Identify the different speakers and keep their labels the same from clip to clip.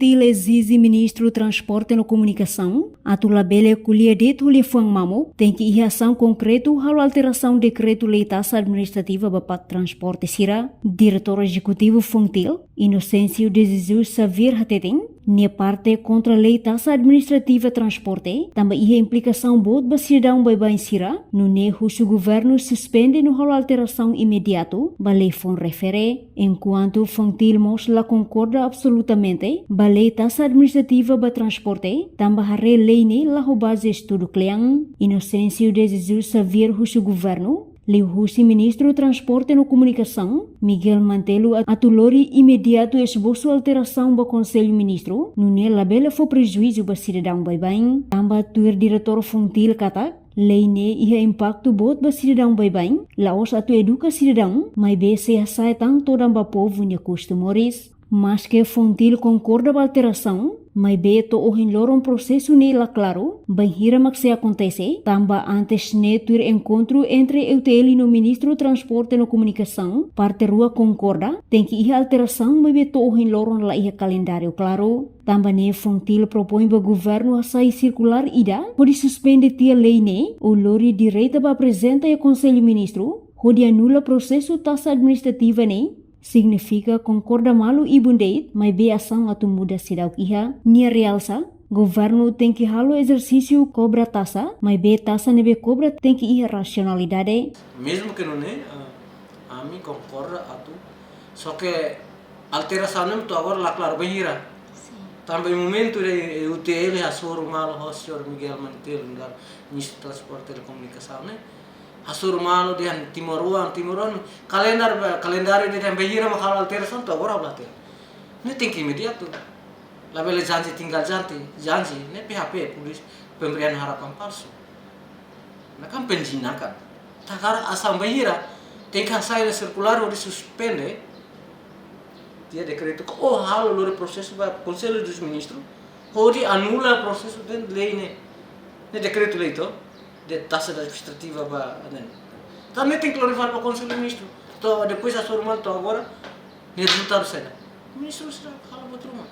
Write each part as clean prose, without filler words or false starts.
Speaker 1: Fontil exige ministro do Transporte e Comunicação, a labele kuliah dito lefang mamo, tem que ir ação concreto halo alteração decreto-lei taxa administrativa bapak transporte sira, diretor executivo Fontil, Inocêncio de Jesus Xavier Hateteng, nia parte contra a lei taxa administrativa transporte, também ia implicação boa de cidadão bem sira, no nerro o governo suspende no halo alteração imediato, ba lei fon refere, enquanto Fontil mostra concorda absolutamente, ba lei taxa administrativa ba transporte, também hare lei ne la base estudo kleang, Inocêncio de Jesus Xavier o governo, Leu Husi Ministro do Transporte e Comunicação, Miguel Mantelo, atulori imediato esboço alteração do Conselho Ministro, no labela foi prejuízo para cidadão bem, também tuir diretor Fontil katak, lei ne ia impacto bot ba cidadão bem, laos atu educa cidadão, mas be se asai tang toda ba povo nia customores, mas que Fontil concorda com a alteração, mas beto o loron processo nela claro, bem hira mak se acontece, tamba antes ne tuir encontro entre EUTL e no Ministro do Transporte e Comunicação, parte rua concorda, tem que ir alteração, mas beto o loron la ia calendário claro, tamba ne Fontil propõe ba governo a sair circular ida, pode suspender tia lei ne, o lori direita ba apresenta e Conselho Ministro, onde anula processo taxa administrativa ne, significa concorda malu ibundeit, mas be ação atu muda cidau iha, nia realça, governo tem que halo exercício cobra taxa, mas be taxa nebe cobra tem que ir racionalidade.
Speaker 2: Mesmo que não é, a mim concorda atu, só que alteração não tu agora lá claro bem ira. Também momento de UTL a soro malo o senhor Miguel Mantelo, ministro do Transporte e Comunicação, né? Asur malo dia timuruan calendário de tempo hira makal alteração tu agora belate. Ini tem que imediato. Label janji tinggal janji, ne PHP polis pemberian harapan palsu. Nakam penjinakan. Takar asam bahira tem que sair circular ou suspende. Dia decreto oh halo lori processo ba Conselho dos Ministros, pode anula processo de lei ne decreto lei to de taxa administrativa ba também tem que levar para o Conselho Ministro. Então depois a sua to agora ne resultado será. O ministro será halo outro mal.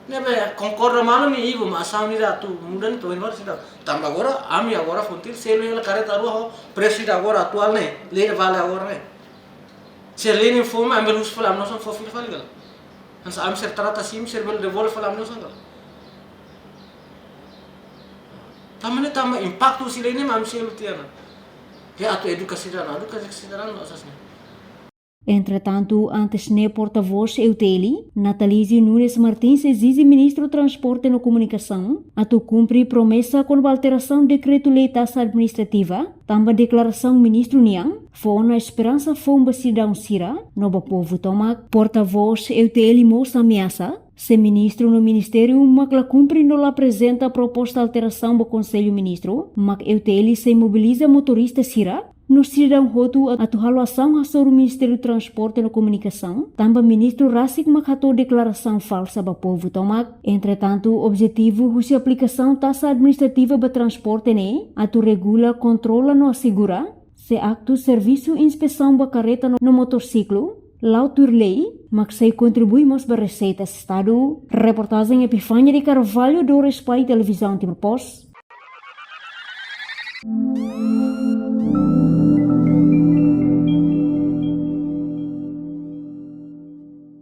Speaker 2: Ne be concorda malo ni ibu masam ni tu mudan to inor será. Também agora ami agora Fontil selo ela careta rua presidente agora atual ne lei vale agora ne. Se lei nem for mas ambelus falam nós não for filho faligal. Hans am ser trata sim ser bel devolve falam nós não. Também impacto si lei nem am selo tiana. Ya atu edukasi dan asasnya.
Speaker 1: Entretanto, antes ne porta-voz EUTL, Natalize Nunes Martins exige Ministro do Transporte e Comunicação a cumprir promessa com a alteração do decreto-lei taxa administrativa, também declaração Ministro Niang, foi na esperança foi um cidadão sira, no povo tomac, porta-voz EUTL mostra ameaça, se ministro no Ministério makla cumpre não apresenta a proposta de alteração do Conselho Ministro, mak EUTL se mobiliza motorista sira, no cidadão roto a tuhaloação sobre o Ministério do Transporte e Comunicação, também ministro Rasik makatou declaração falsa para o povo tomac. Entretanto, o objetivo é a aplicação taxa administrativa para transporte ne, a tu regula, controla no assegura, se acto serviço inspeção para carreta no motociclo, lautur lei, mas se contribuímos para a receita Estado. Reportagem Epifânia de Carvalho do Respai Televisão Timor Post.